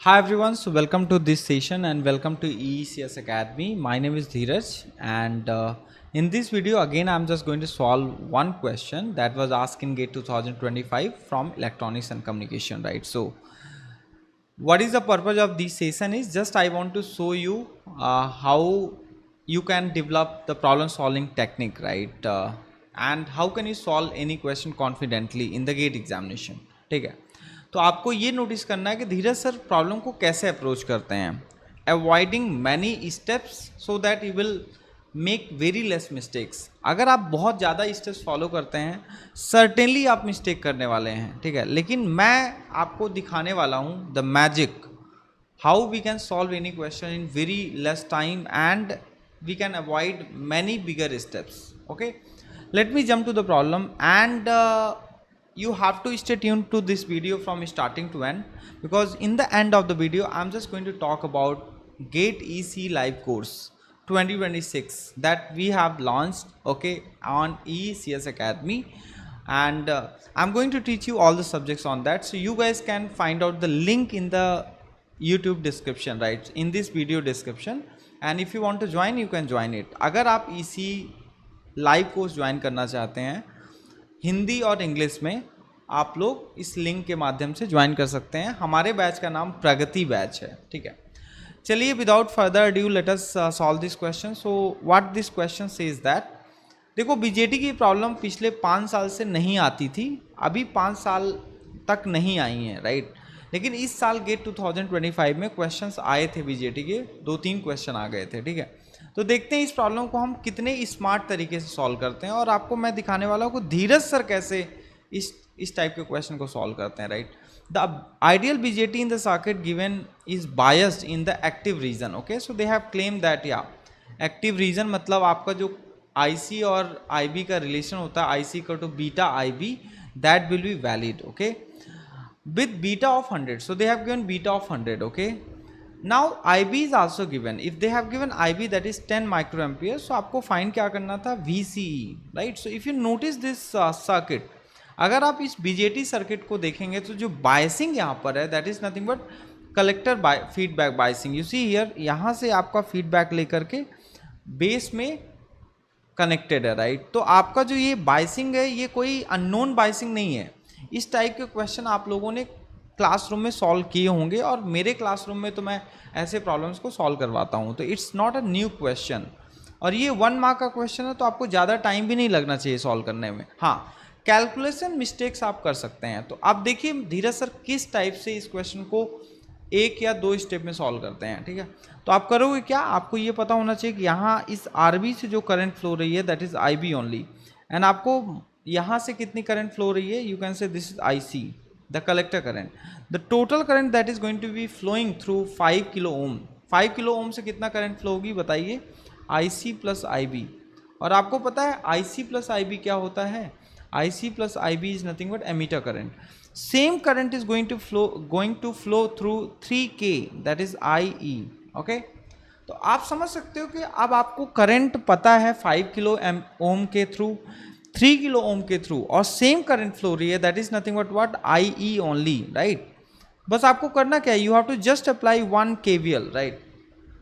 Hi everyone, so welcome to this session and welcome to ECS Academy. My name is Dheeraj and in this video again I'm just going to solve one question that was asked in GATE 2025 from Electronics and Communication, right? So what is the purpose of this session is just I want to show you how you can develop the problem solving technique, right? And how can you solve any question confidently in the GATE examination, ठीक है? तो आपको ये notice करना है कि धीरज sir problem को कैसे अप्रोच करते हैं, avoiding many steps so that you will make very less mistakes. अगर आप बहुत ज़्यादा स्टेप्स फॉलो करते हैं सर्टेनली आप मिस्टेक करने वाले हैं, ठीक है, लेकिन मैं आपको दिखाने वाला हूँ the magic how we can solve any question in very less time and we can avoid many bigger steps. Okay, let me jump to the problem and you have to stay tuned to this video from starting to end, because in the end of the video I'm just going to talk about GATE EC live course 2026 that we have launched, okay, on ECS Academy, and I'm going to teach you all the subjects on that, so you guys can find out the link in the YouTube description, right, in this video description, and if you want to join you can join it. अगर आप इसी live course join करना चाहते हैं हिंदी और English में, आप लोग इस लिंक के माध्यम से ज्वाइन कर सकते हैं। हमारे बैच का नाम प्रगति बैच है, ठीक है। चलिए without further due let us solve this question. So what this question says that, देखो बीजेटी की प्रॉब्लम पिछले 5 साल से नहीं आती थी, अभी 5 साल तक नहीं आई हैं, राइट, लेकिन इस साल गेट 2025 में क्वेश्चंस आए थे बीजेटी के, 2-3 क्वेश्चन आ गए थे, ठीक है। तो देखते हैं इस प्रॉब्लम को हम कितने स्मार्ट तरीके से सॉल्व करते हैं, और आपको मैं दिखाने वाला हूँ कि धीरज सर कैसे इस टाइप के क्वेश्चन को सॉल्व करते हैं, right. The ideal BJT in the circuit given is biased in the active region, okay, so they have claim that या एक्टिव रीजन मतलब आपका जो आईसी और आईबी का रिलेशन होता है, आईसी का to beta IB, that will be valid, okay, with beta of 100, so they have given beta of 100, okay. Now IB is also given, if they have given IB that is 10 microampere, so आपको find क्या करना था, VCE, right. So if you notice this circuit, अगर आप इस BJT circuit को देखेंगे तो जो बायसिंग यहाँ पर है that is nothing but collector feedback biasing, you see here, यहाँ से आपका फीडबैक लेकर के बेस में कनेक्टेड है, राइट। तो आपका जो ये बायसिंग है ये कोई अननोन बायसिंग नहीं है। इस टाइप के क्वेश्चन आप लोगों ने क्लासरूम में सॉल्व किए होंगे, और मेरे क्लासरूम में तो मैं ऐसे प्रॉब्लम्स को सॉल्व करवाता हूँ, तो it's not a new question, और ये 1 मार्क का क्वेश्चन है, तो आपको ज़्यादा टाइम भी नहीं लगना चाहिए सॉल्व करने में। हाँ, कैलकुलेशन मिस्टेक्स आप कर सकते हैं। तो आप देखिए धीरज सर किस टाइप से इस क्वेश्चन को 1 या 2 स्टेप में सॉल्व करते हैं, ठीक है। तो आप करोगे क्या, आपको ये पता होना चाहिए कि यहाँ इस आरबी से जो करंट फ्लो रही है that is IB only, and आपको यहाँ से कितनी करंट फ्लो रही है, you can say this is IC, the collector current, the total current that is going to be flowing through 5 kilo ohm. 5 kilo ohm से कितना करंट फ्लो होगी बताइए, आईसी प्लस आईबी, और आपको पता है आईसी प्लस आईबी क्या होता है, IC plus IB is nothing but emitter current. Same current is going to flow through 3K that is IE, okay. तो आप समझ सकते हो कि अब आपको करंट पता है 5 किलो ओम के थ्रू, 3 किलो ओम के थ्रू, और सेम करंट फ्लो रही है that is nothing but what, IE only, right. बस आपको करना क्या है, you have to just apply 1 KVL, right,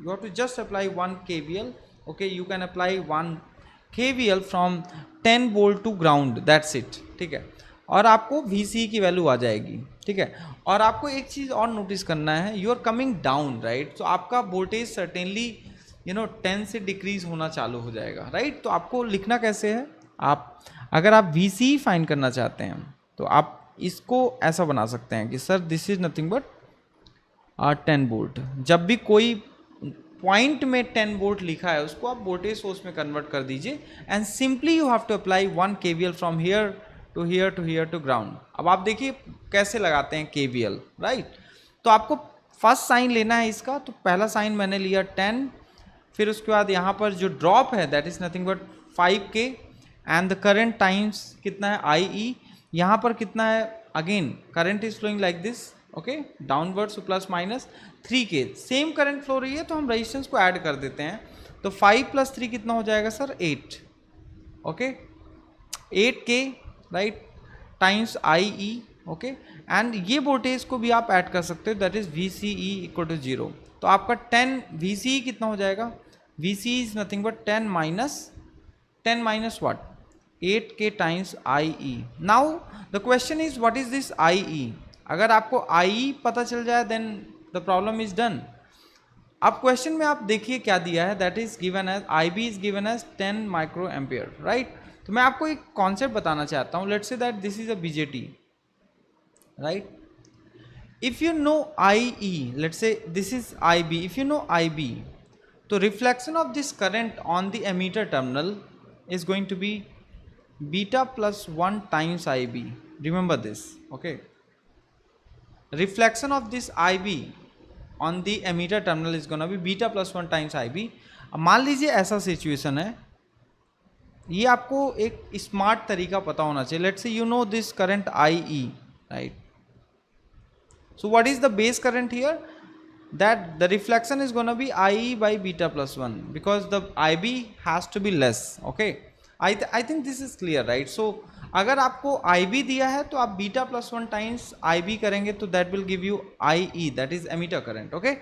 you have to just apply 1 KVL, okay, you can apply 1 KVL from 10 volt to ground, that's it, ठीक है, और आपको VCE की वैल्यू आ जाएगी, ठीक है। और आपको एक चीज़ और नोटिस करना है, you are coming down, right, तो आपका वोल्टेज सर्टेनली 10 से डिक्रीज होना चालू हो जाएगा, राइट। तो आपको लिखना कैसे है, आप अगर आप VCE फाइंड करना चाहते हैं तो आप इसको ऐसा बना सकते हैं कि sir this is nothing but 10 volt. जब भी कोई पॉइंट में 10 वोल्ट लिखा है उसको आप वोल्टेज सोर्स में कन्वर्ट कर दीजिए, and simply you have to apply 1 KVL from here to here to here to ground. अब आप देखिए कैसे लगाते हैं KVL, राइट। तो आपको फर्स्ट साइन लेना है इसका, तो पहला साइन मैंने लिया 10, फिर उसके बाद यहाँ पर जो ड्रॉप है that is nothing but 5K, and the current times कितना है IE, यहाँ पर कितना है, again current is flowing like this, okay, downward, so plus minus 3K, same current flow रही है तो हम रेजिस्टेंस को ऐड कर देते हैं, तो 5 + 3 कितना हो जाएगा sir, 8, okay, 8K, right, times IE, okay, and ये वोल्टेज को भी आप ऐड कर सकते हो, that is VCE equal to 0। तो आपका 10 VCE कितना हो जाएगा, VCE is nothing but 10 minus what, 8K times IE। Now the question is what is this IE। अगर आपको IE पता चल जाए then the problem is done. अब क्वेश्चन में आप देखिए क्या दिया है, that is given as IB is given as 10 micro ampere, right. तो मैं आपको एक कॉन्सेप्ट बताना चाहता हूँ, let's say that this is a BJT, right. If you know IE, let's say this is IB, if you know IB, तो reflection of this current on the emitter terminal is going to be beta plus 1 times IB. Remember this, okay? Reflection of this IB on the emitter terminal is going to be beta plus 1 times IB. अब मान लीजिए ऐसा situation है, ये आपको एक smart तरीका पता होना चाहिए। Let's say you know this current IE, right? So what is the base current here? That the reflection is going to be IE by beta plus 1 because the IB has to be less, okay? I think this is clear, right? So अगर आपको IB दिया है तो आप beta plus 1 times IB करेंगे तो that will give you IE, that is emitter current, okay?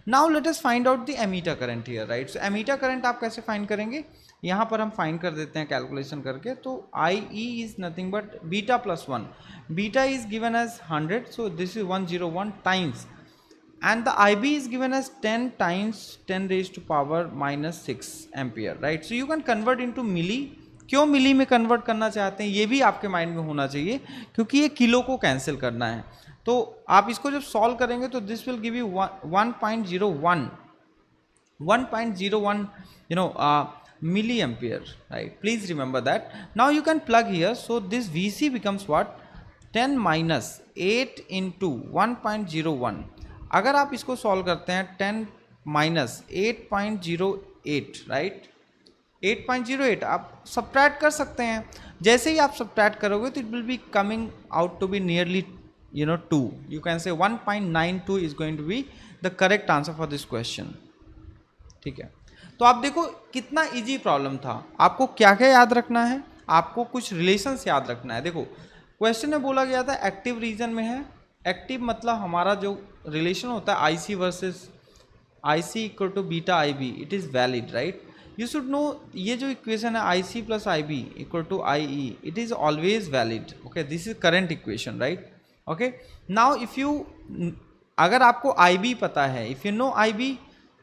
Now let us find out the emitter current here, right? So emitter current आप कैसे find करेंगे, यहाँ पर हम find कर देते हैं कैलकुलेशन करके। तो IE is nothing but beta plus 1, beta is given as 100, so this is 101 times, and the IB is given as 10 times 10 raised to power minus 6 ampere, right? So you can convert into milli। क्यों मिली में convert करना चाहते हैं ये भी आपके mind में होना चाहिए, क्योंकि ये किलो को कैंसिल करना है। तो आप इसको जब सॉल्व करेंगे तो this will give you 1.01 you know milli ampere, right? Please remember that. Now you can plug here, so this VC becomes what, 10 minus 8 into 1.01। अगर आप इसको सॉल्व करते हैं 10 माइनस 8.08, राइट, 8.08 आप सब्ट्रैक्ट कर सकते हैं। जैसे ही आप सब्ट्रैक्ट करोगे तो it will be coming out to be nearly 2, you can say 1.92 is going to be the correct answer for this question, ठीक है। तो आप देखो कितना इजी प्रॉब्लम था। आपको क्या क्या याद रखना है, आपको कुछ रिलेशंस याद रखना है। देखो क्वेश्चन में बोला गया था एक्टिव रीजन में है, एक्टिव मतलब हमारा जो रिलेशन होता है IC versus IC equal to beta IB, it is valid, right. You should know ये जो इक्वेशन है IC plus IB equal to IE, it is always valid, okay. This is current equation, right, okay. Now if you, अगर आपको IB पता है, if you know IB,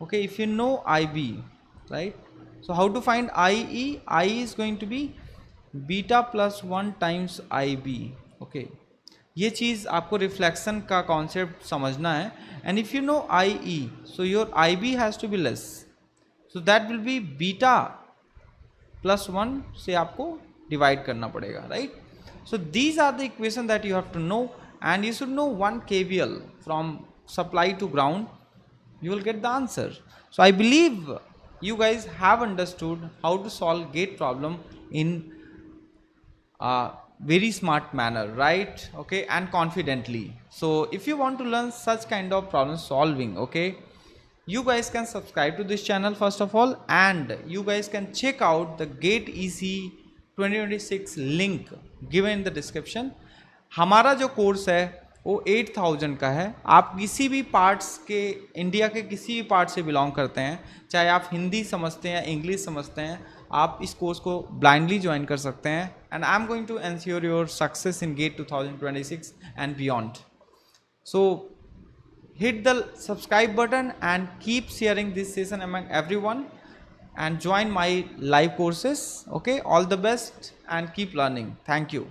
okay, if you know IB, right, so how to find IE, IE is going to be beta plus 1 times IB, okay. ये चीज़ आपको reflection का concept समझना है। And if you know IE, so your IB has to be less, so that will be beta plus 1 से आपको divide करना पड़ेगा, right. So these are the equation that you have to know, and you should know 1 KVL from supply to ground, you will get the answer. So I believe you guys have understood how to solve gate problem in a very smart manner, right? Okay, and confidently. So if you want to learn such kind of problem solving, okay, you guys can subscribe to this channel first of all, and you guys can check out the GATE EC 2026 link given in the description. हमारा जो course है वो 8000 का है। आप किसी भी parts के, इंडिया के किसी भी पार्ट से बिलोंग करते हैं, चाहे आप हिंदी समझते हैं, इंग्लिश समझते हैं, आप इस कोर्स को ब्लाइंडली ज्वाइन कर सकते हैं। And I am going to ensure your success in GATE 2026 and beyond. So hit the subscribe button and keep sharing this session among everyone, and join my live courses, okay? All the best and keep learning. Thank you.